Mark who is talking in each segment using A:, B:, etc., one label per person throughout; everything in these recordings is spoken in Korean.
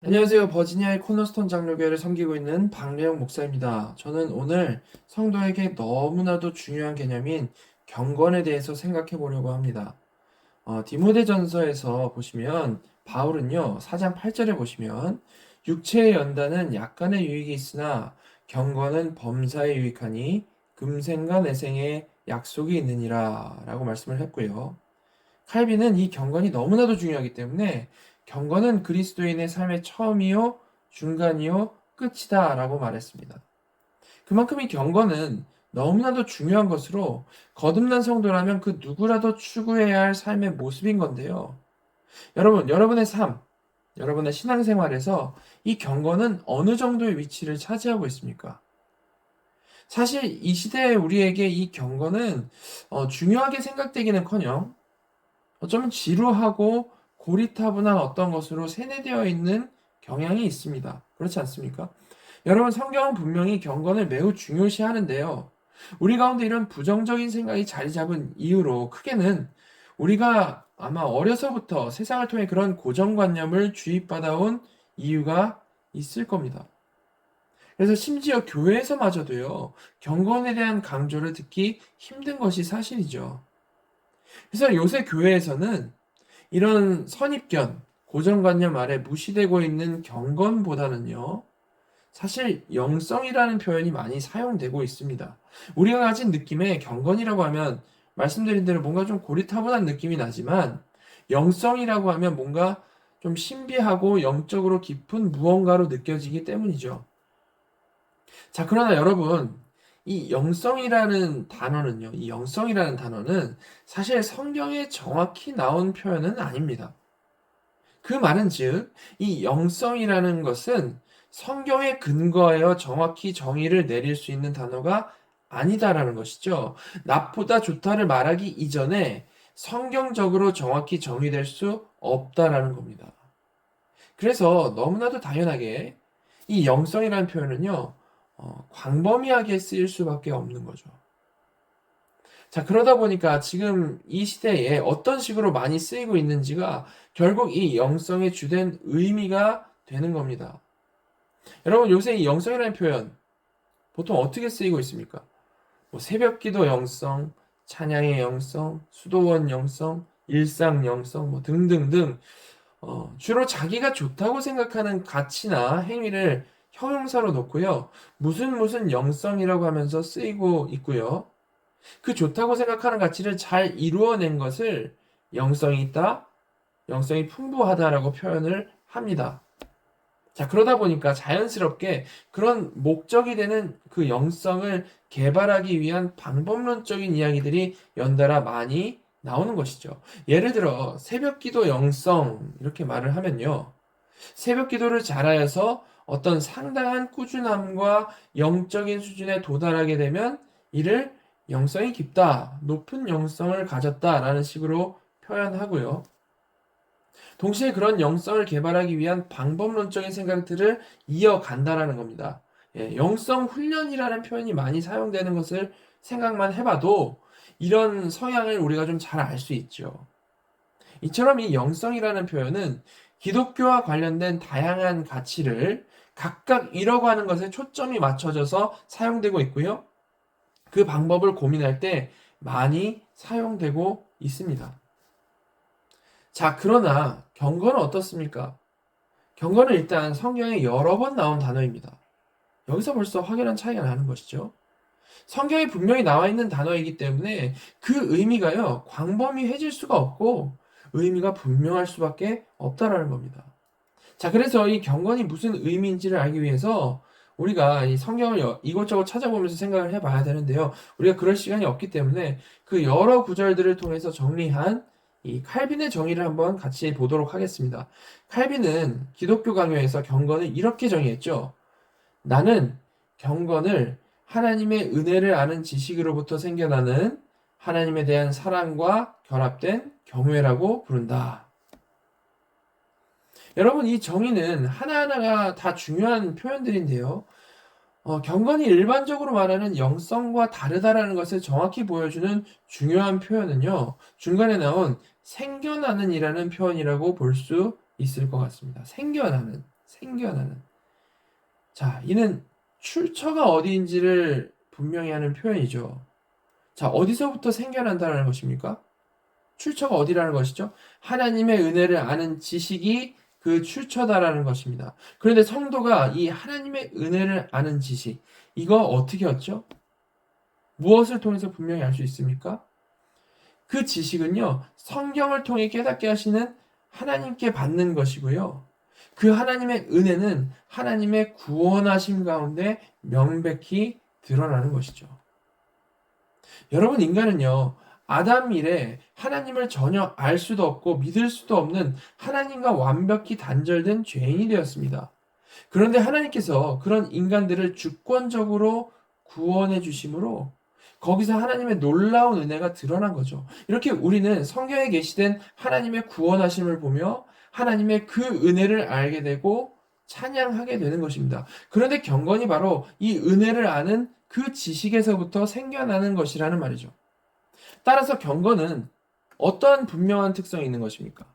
A: 안녕하세요. 버지니아의 코너스톤 장로교회를 섬기고 있는 박래영 목사입니다. 저는 오늘 성도에게 너무나도 중요한 개념인 경건에 대해서 생각해 보려고 합니다. 디모데전서에서 보시면 바울은요, 4장 8절에 보시면 육체의 연단은 약간의 유익이 있으나 경건은 범사에 유익하니 금생과 내생에 약속이 있느니라 라고 말씀을 했고요. 칼빈은 이 경건이 너무나도 중요하기 때문에 경건은 그리스도인의 삶의 처음이요, 중간이요, 끝이다 라고 말했습니다. 그만큼 이 경건은 너무나도 중요한 것으로 거듭난 성도라면 그 누구라도 추구해야 할 삶의 모습인 건데요. 여러분의 삶, 여러분의 신앙생활에서 이 경건은 어느 정도의 위치를 차지하고 있습니까? 사실 이 시대에 우리에게 이 경건은 중요하게 생각되기는커녕 어쩌면 지루하고 고리타분한 어떤 것으로 세뇌되어 있는 경향이 있습니다. 그렇지 않습니까? 여러분, 성경은 분명히 경건을 매우 중요시 하는데요. 우리 가운데 이런 부정적인 생각이 자리 잡은 이유로 크게는 우리가 아마 어려서부터 세상을 통해 그런 고정관념을 주입받아온 이유가 있을 겁니다. 그래서 심지어 교회에서마저도요, 경건에 대한 강조를 듣기 힘든 것이 사실이죠. 그래서 요새 교회에서는 이런 선입견, 고정관념 아래 무시되고 있는 경건보다는요, 사실 영성이라는 표현이 많이 사용되고 있습니다. 우리가 가진 느낌의 경건이라고 하면 말씀드린 대로 뭔가 좀 고리타분한 느낌이 나지만 영성이라고 하면 뭔가 좀 신비하고 영적으로 깊은 무언가로 느껴지기 때문이죠. 자, 그러나 여러분, 이 영성이라는 단어는 사실 성경에 정확히 나온 표현은 아닙니다. 그 말은즉, 이 영성이라는 것은 성경에 근거하여 정확히 정의를 내릴 수 있는 단어가 아니다라는 것이죠. 나쁘다 좋다를 말하기 이전에 성경적으로 정확히 정의될 수 없다라는 겁니다. 그래서 너무나도 당연하게 이 영성이라는 표현은요, 광범위하게 쓰일 수밖에 없는 거죠. 자, 그러다 보니까 지금 이 시대에 어떤 식으로 많이 쓰이고 있는지가 결국 이 영성의 주된 의미가 되는 겁니다. 여러분, 요새 이 영성이라는 표현 보통 어떻게 쓰이고 있습니까? 뭐 새벽 기도 영성, 찬양의 영성, 수도원 영성, 일상 영성, 뭐 등등등, 주로 자기가 좋다고 생각하는 가치나 행위를 형용사로 놓고요. 무슨 영성이라고 하면서 쓰이고 있고요. 그 좋다고 생각하는 가치를 잘 이루어낸 것을 영성이 있다, 영성이 풍부하다라고 표현을 합니다. 자, 그러다 보니까 자연스럽게 그런 목적이 되는 그 영성을 개발하기 위한 방법론적인 이야기들이 연달아 많이 나오는 것이죠. 예를 들어, 새벽 기도 영성, 이렇게 말을 하면요. 새벽 기도를 잘하여서 어떤 상당한 꾸준함과 영적인 수준에 도달하게 되면 이를 영성이 깊다, 높은 영성을 가졌다라는 식으로 표현하고요. 동시에 그런 영성을 개발하기 위한 방법론적인 생각들을 이어간다라는 겁니다. 영성 훈련이라는 표현이 많이 사용되는 것을 생각만 해봐도 이런 성향을 우리가 좀 잘 알 수 있죠. 이처럼 이 영성이라는 표현은 기독교와 관련된 다양한 가치를 각각 이뤄가는 것에 초점이 맞춰져서 사용되고 있고요. 그 방법을 고민할 때 많이 사용되고 있습니다. 자, 그러나 경건은 어떻습니까? 경건은 일단 성경에 여러 번 나온 단어입니다. 여기서 벌써 확연한 차이가 나는 것이죠. 성경에 분명히 나와 있는 단어이기 때문에 그 의미가요, 광범위해질 수가 없고 의미가 분명할 수밖에 없다라는 겁니다. 자, 그래서 이 경건이 무슨 의미인지를 알기 위해서 우리가 이 성경을 이것저것 찾아보면서 생각을 해봐야 되는데요. 우리가 그럴 시간이 없기 때문에 그 여러 구절들을 통해서 정리한 이 칼빈의 정의를 한번 같이 보도록 하겠습니다. 칼빈은 기독교 강요에서 경건을 이렇게 정의했죠. 나는 경건을 하나님의 은혜를 아는 지식으로부터 생겨나는 하나님에 대한 사랑과 결합된 경외라고 부른다. 여러분, 이 정의는 하나하나가 다 중요한 표현들인데요. 경건이 일반적으로 말하는 영성과 다르다라는 것을 정확히 보여주는 중요한 표현은요, 중간에 나온 생겨나는이라는 표현이라고 볼 수 있을 것 같습니다. 생겨나는. 생겨나는. 자, 이는 출처가 어디인지를 분명히 하는 표현이죠. 자, 어디서부터 생겨난다는 것입니까? 출처가 어디라는 것이죠? 하나님의 은혜를 아는 지식이 그 출처다라는 것입니다. 그런데 성도가 이 하나님의 은혜를 아는 지식, 이거 어떻게 얻죠? 무엇을 통해서 분명히 알 수 있습니까? 그 지식은요, 성경을 통해 깨닫게 하시는 하나님께 받는 것이고요. 그 하나님의 은혜는 하나님의 구원하심 가운데 명백히 드러나는 것이죠. 여러분, 인간은요, 아담 이래 하나님을 전혀 알 수도 없고 믿을 수도 없는 하나님과 완벽히 단절된 죄인이 되었습니다. 그런데 하나님께서 그런 인간들을 주권적으로 구원해 주심으로 거기서 하나님의 놀라운 은혜가 드러난 거죠. 이렇게 우리는 성경에 계시된 하나님의 구원하심을 보며 하나님의 그 은혜를 알게 되고 찬양하게 되는 것입니다. 그런데 경건이 바로 이 은혜를 아는 그 지식에서부터 생겨나는 것이라는 말이죠. 따라서 경건은 어떠한 분명한 특성이 있는 것입니까?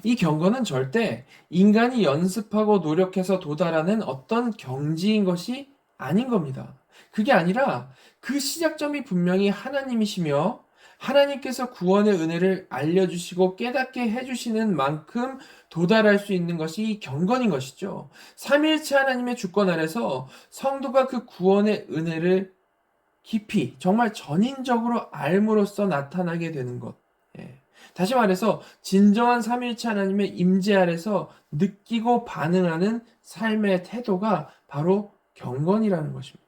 A: 이 경건은 절대 인간이 연습하고 노력해서 도달하는 어떤 경지인 것이 아닌 겁니다. 그게 아니라 그 시작점이 분명히 하나님이시며 하나님께서 구원의 은혜를 알려주시고 깨닫게 해주시는 만큼 도달할 수 있는 것이 이 경건인 것이죠. 삼위일체 하나님의 주권 아래서 성도가 그 구원의 은혜를 깊이 정말 전인적으로 알므로써 나타나게 되는 것. 예. 다시 말해서 진정한 삼위일체 하나님의 임재 아래서 느끼고 반응하는 삶의 태도가 바로 경건이라는 것입니다.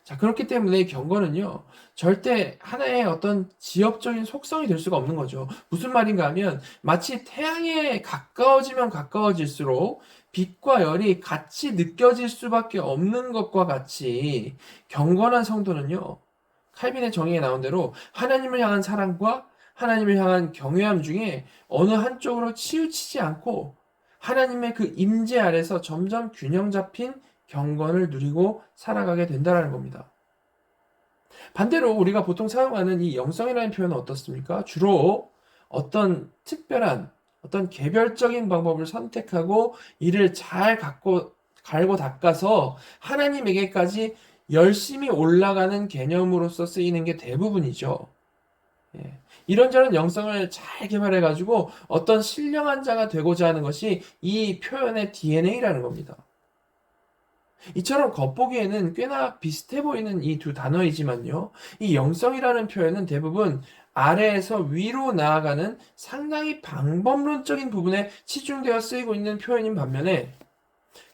A: 자, 그렇기 때문에 경건은요, 절대 하나의 어떤 지역적인 속성이 될 수가 없는 거죠. 무슨 말인가 하면, 마치 태양에 가까워지면 가까워질수록 빛과 열이 같이 느껴질 수밖에 없는 것과 같이, 경건한 성도는요, 칼빈의 정의에 나온 대로 하나님을 향한 사랑과 하나님을 향한 경외함 중에 어느 한쪽으로 치우치지 않고, 하나님의 그 임재 아래서 점점 균형 잡힌 경건을 누리고 살아가게 된다는 겁니다. 반대로 우리가 보통 사용하는 이 영성이라는 표현은 어떻습니까? 주로 어떤 특별한 어떤 개별적인 방법을 선택하고 이를 잘 갈고 닦아서 하나님에게까지 열심히 올라가는 개념으로서 쓰이는 게 대부분이죠. 예. 이런저런 영성을 잘 개발해가지고 어떤 신령한 자가 되고자 하는 것이 이 표현의 DNA라는 겁니다. 이처럼 겉보기에는 꽤나 비슷해 보이는 이 두 단어이지만요. 이 영성이라는 표현은 대부분 아래에서 위로 나아가는 상당히 방법론적인 부분에 치중되어 쓰이고 있는 표현인 반면에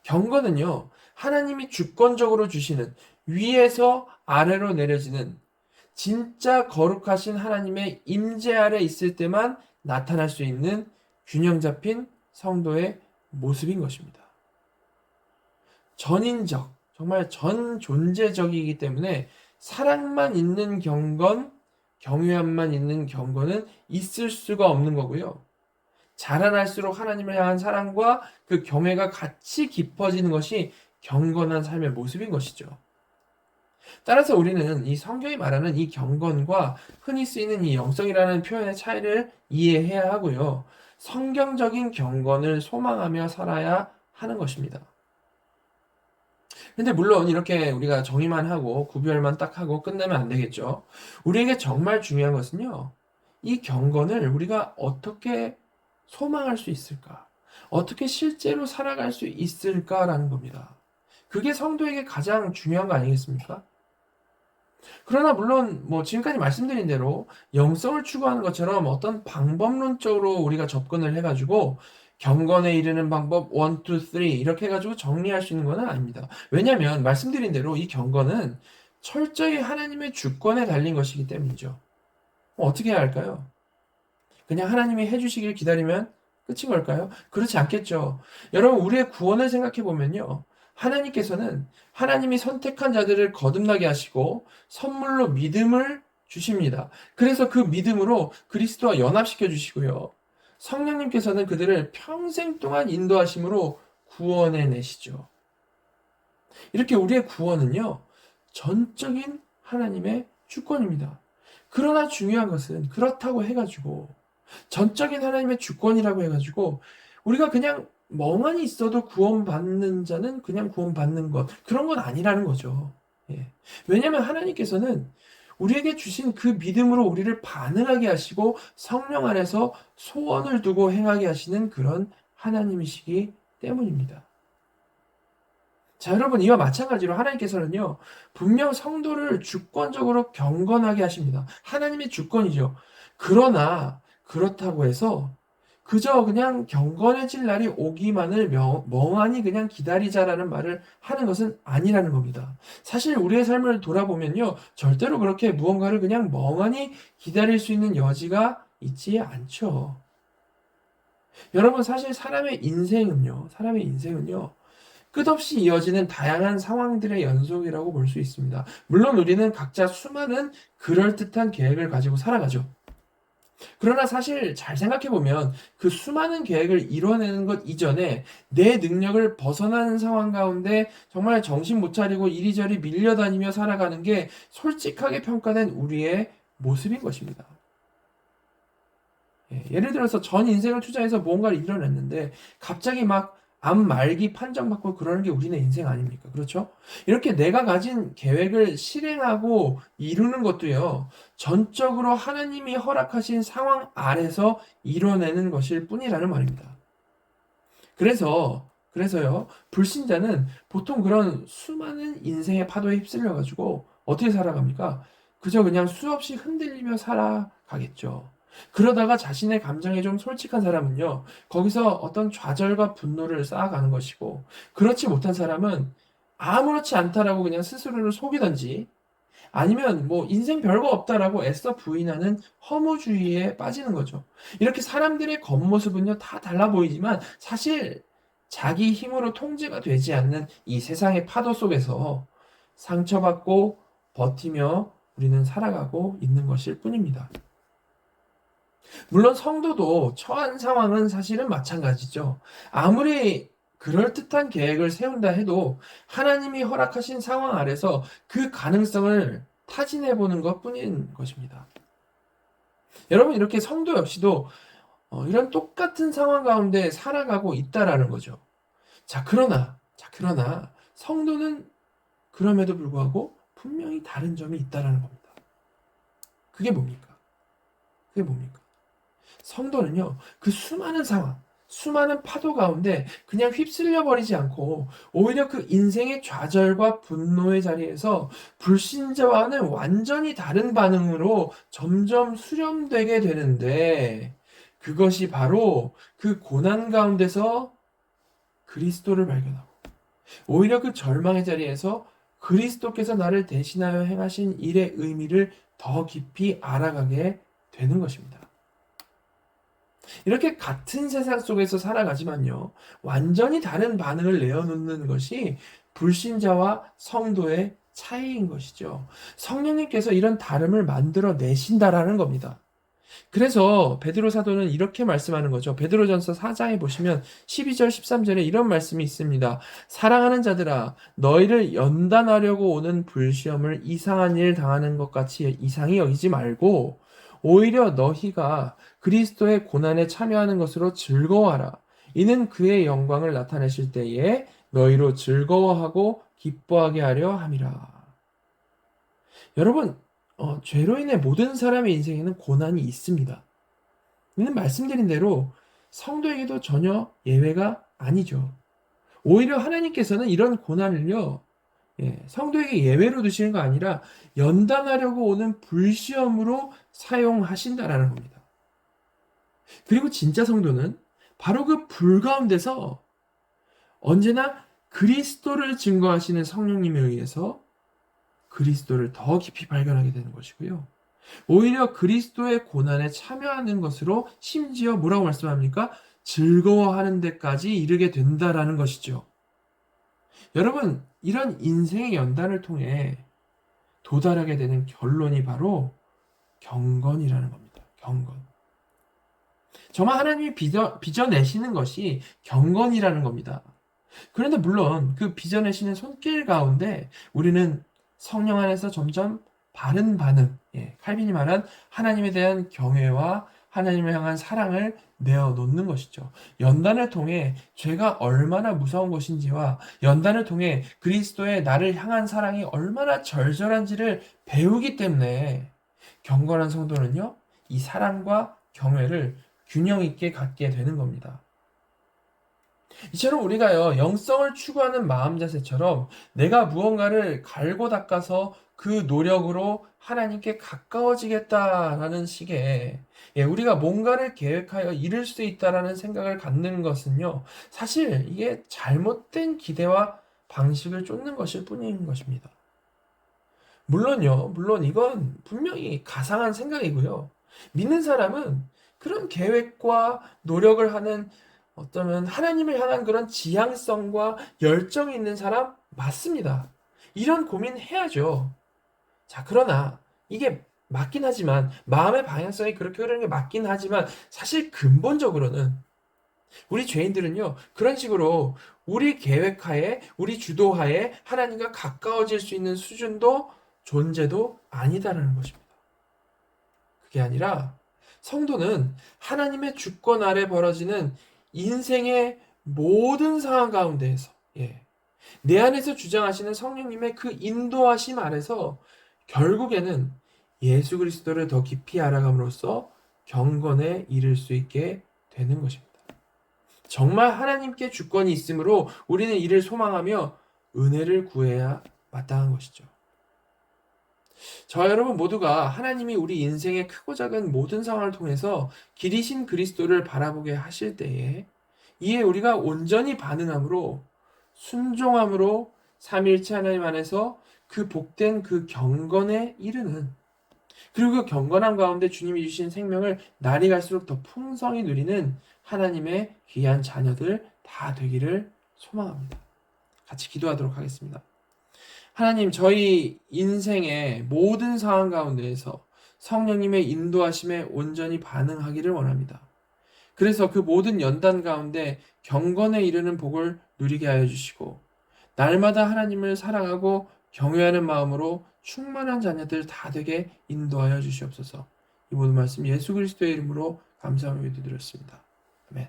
A: 경건은요. 하나님이 주권적으로 주시는 위에서 아래로 내려지는 진짜 거룩하신 하나님의 임재 아래 있을 때만 나타날 수 있는 균형 잡힌 성도의 모습인 것입니다. 전인적, 정말 전 존재적이기 때문에 사랑만 있는 경건, 경외함만 있는 경건은 있을 수가 없는 거고요. 자라날수록 하나님을 향한 사랑과 그 경외가 같이 깊어지는 것이 경건한 삶의 모습인 것이죠. 따라서 우리는 이 성경이 말하는 이 경건과 흔히 쓰이는 이 영성이라는 표현의 차이를 이해해야 하고요. 성경적인 경건을 소망하며 살아야 하는 것입니다. 근데 물론 이렇게 우리가 정의만 하고 구별만 딱 하고 끝내면 안 되겠죠. 우리에게 정말 중요한 것은요. 이 경건을 우리가 어떻게 소망할 수 있을까? 어떻게 실제로 살아갈 수 있을까라는 겁니다. 그게 성도에게 가장 중요한 거 아니겠습니까? 그러나 물론 뭐 지금까지 말씀드린 대로 영성을 추구하는 것처럼 어떤 방법론적으로 우리가 접근을 해가지고 경건에 이르는 방법 1, 2, 3 이렇게 해가지고 정리할 수 있는 건 아닙니다. 왜냐하면 말씀드린 대로 이 경건은 철저히 하나님의 주권에 달린 것이기 때문이죠. 어떻게 해야 할까요? 그냥 하나님이 해주시길 기다리면 끝인 걸까요? 그렇지 않겠죠. 여러분, 우리의 구원을 생각해 보면요. 하나님께서는 하나님이 선택한 자들을 거듭나게 하시고 선물로 믿음을 주십니다. 그래서 그 믿음으로 그리스도와 연합시켜 주시고요. 성령님께서는 그들을 평생 동안 인도하심으로 구원해 내시죠. 이렇게 우리의 구원은요. 전적인 하나님의 주권입니다. 그러나 중요한 것은 그렇다고 해가지고 전적인 하나님의 주권이라고 해가지고 우리가 그냥 멍하니 있어도 구원받는 자는 그냥 구원받는 것, 그런 건 아니라는 거죠. 예. 왜냐하면 하나님께서는 우리에게 주신 그 믿음으로 우리를 반응하게 하시고 성령 안에서 소원을 두고 행하게 하시는 그런 하나님이시기 때문입니다. 자, 여러분, 이와 마찬가지로 하나님께서는요, 분명 성도를 주권적으로 경건하게 하십니다. 하나님의 주권이죠. 그러나, 그렇다고 해서, 그저 그냥 경건해질 날이 오기만을 멍하니 그냥 기다리자라는 말을 하는 것은 아니라는 겁니다. 사실 우리의 삶을 돌아보면요, 절대로 그렇게 무언가를 그냥 멍하니 기다릴 수 있는 여지가 있지 않죠. 여러분, 사실 사람의 인생은요, 끝없이 이어지는 다양한 상황들의 연속이라고 볼 수 있습니다. 물론 우리는 각자 수많은 그럴듯한 계획을 가지고 살아가죠. 그러나 사실 잘 생각해보면 그 수많은 계획을 이뤄내는 것 이전에 내 능력을 벗어나는 상황 가운데 정말 정신 못 차리고 이리저리 밀려다니며 살아가는 게 솔직하게 평가된 우리의 모습인 것입니다. 예를 들어서 전 인생을 투자해서 무언가를 이뤄냈는데 갑자기 막 암 말기 판정받고 그러는 게 우리네 인생 아닙니까? 그렇죠? 이렇게 내가 가진 계획을 실행하고 이루는 것도요, 전적으로 하나님이 허락하신 상황 아래서 이뤄내는 것일 뿐이라는 말입니다. 그래서요, 불신자는 보통 그런 수많은 인생의 파도에 휩쓸려가지고 어떻게 살아갑니까? 그저 그냥 수없이 흔들리며 살아가겠죠. 그러다가 자신의 감정에 좀 솔직한 사람은요, 거기서 어떤 좌절과 분노를 쌓아가는 것이고, 그렇지 못한 사람은 아무렇지 않다라고 그냥 스스로를 속이든지, 아니면 뭐 인생 별거 없다라고 애써 부인하는 허무주의에 빠지는 거죠. 이렇게 사람들의 겉모습은요, 다 달라 보이지만 사실 자기 힘으로 통제가 되지 않는 이 세상의 파도 속에서 상처받고 버티며 우리는 살아가고 있는 것일 뿐입니다. 물론 성도도 처한 상황은 사실은 마찬가지죠. 아무리 그럴듯한 계획을 세운다 해도 하나님이 허락하신 상황 아래서 그 가능성을 타진해 보는 것 뿐인 것입니다. 여러분, 이렇게 성도 역시도 이런 똑같은 상황 가운데 살아가고 있다라는 거죠. 그러나 성도는 그럼에도 불구하고 분명히 다른 점이 있다라는 겁니다. 그게 뭡니까? 그게 뭡니까? 성도는요, 그 수많은 상황, 수많은 파도 가운데 그냥 휩쓸려 버리지 않고 오히려 그 인생의 좌절과 분노의 자리에서 불신자와는 완전히 다른 반응으로 점점 수렴되게 되는데, 그것이 바로 그 고난 가운데서 그리스도를 발견하고 오히려 그 절망의 자리에서 그리스도께서 나를 대신하여 행하신 일의 의미를 더 깊이 알아가게 되는 것입니다. 이렇게 같은 세상 속에서 살아가지만요, 완전히 다른 반응을 내어놓는 것이 불신자와 성도의 차이인 것이죠. 성령님께서 이런 다름을 만들어 내신다라는 겁니다. 그래서 베드로 사도는 이렇게 말씀하는 거죠. 베드로전서 4장에 보시면 12절 13절에 이런 말씀이 있습니다. 사랑하는 자들아, 너희를 연단하려고 오는 불시험을 이상한 일 당하는 것 같이 이상히 여기지 말고 오히려 너희가 그리스도의 고난에 참여하는 것으로 즐거워하라. 이는 그의 영광을 나타내실 때에 너희로 즐거워하고 기뻐하게 하려 함이라. 여러분, 죄로 인해 모든 사람의 인생에는 고난이 있습니다. 이는 말씀드린 대로 성도에게도 전혀 예외가 아니죠. 오히려 하나님께서는 이런 고난을요, 성도에게 예외로 두시는 거 아니라 연단하려고 오는 불시험으로 사용하신다라는 겁니다. 그리고 진짜 성도는 바로 그 불 가운데서 언제나 그리스도를 증거하시는 성령님에 의해서 그리스도를 더 깊이 발견하게 되는 것이고요. 오히려 그리스도의 고난에 참여하는 것으로 심지어 뭐라고 말씀합니까? 즐거워하는 데까지 이르게 된다라는 것이죠. 여러분, 이런 인생의 연단을 통해 도달하게 되는 결론이 바로 경건이라는 겁니다. 경건. 정말 하나님이 빚어내시는 것이 경건이라는 겁니다. 그런데 물론 그 빚어내시는 손길 가운데 우리는 성령 안에서 점점 바른 반응, 칼빈이 말한 하나님에 대한 경외와 하나님을 향한 사랑을 내어놓는 것이죠. 연단을 통해 죄가 얼마나 무서운 것인지와 연단을 통해 그리스도의 나를 향한 사랑이 얼마나 절절한지를 배우기 때문에 경건한 성도는요, 이 사랑과 경외를 균형 있게 갖게 되는 겁니다. 이처럼 우리가요, 영성을 추구하는 마음 자세처럼 내가 무언가를 갈고 닦아서 그 노력으로 하나님께 가까워지겠다라는 식의, 우리가 뭔가를 계획하여 이룰 수 있다라는 생각을 갖는 것은요, 사실 이게 잘못된 기대와 방식을 쫓는 것일 뿐인 것입니다. 물론 이건 분명히 가상한 생각이고요. 믿는 사람은 그런 계획과 노력을 하는, 어쩌면 하나님을 향한 그런 지향성과 열정이 있는 사람 맞습니다. 이런 고민 해야죠. 자, 그러나 이게 맞긴 하지만, 마음의 방향성이 그렇게 흐르는 게 맞긴 하지만, 사실 근본적으로는 우리 죄인들은요, 그런 식으로 우리 계획하에, 우리 주도하에 하나님과 가까워질 수 있는 수준도 존재도 아니다라는 것입니다. 그게 아니라 성도는 하나님의 주권 아래 벌어지는 인생의 모든 상황 가운데에서, 내 안에서 주장하시는 성령님의 그 인도하심 아래서 결국에는 예수 그리스도를 더 깊이 알아감으로써 경건에 이를 수 있게 되는 것입니다. 정말 하나님께 주권이 있으므로 우리는 이를 소망하며 은혜를 구해야 마땅한 것이죠. 저와 여러분 모두가 하나님이 우리 인생의 크고 작은 모든 상황을 통해서 길이신 그리스도를 바라보게 하실 때에 이에 우리가 온전히 반응함으로, 순종함으로 삼위일체 하나님 안에서 그 복된 그 경건에 이르는, 그리고 그 경건함 가운데 주님이 주신 생명을 날이 갈수록 더 풍성히 누리는 하나님의 귀한 자녀들 다 되기를 소망합니다. 같이 기도하도록 하겠습니다. 하나님, 저희 인생의 모든 상황 가운데에서 성령님의 인도하심에 온전히 반응하기를 원합니다. 그래서 그 모든 연단 가운데 경건에 이르는 복을 누리게 하여 주시고, 날마다 하나님을 사랑하고 경외하는 마음으로 충만한 자녀들 다 되게 인도하여 주시옵소서. 이 모든 말씀 예수 그리스도의 이름으로 감사하며 기도드렸습니다. 아멘.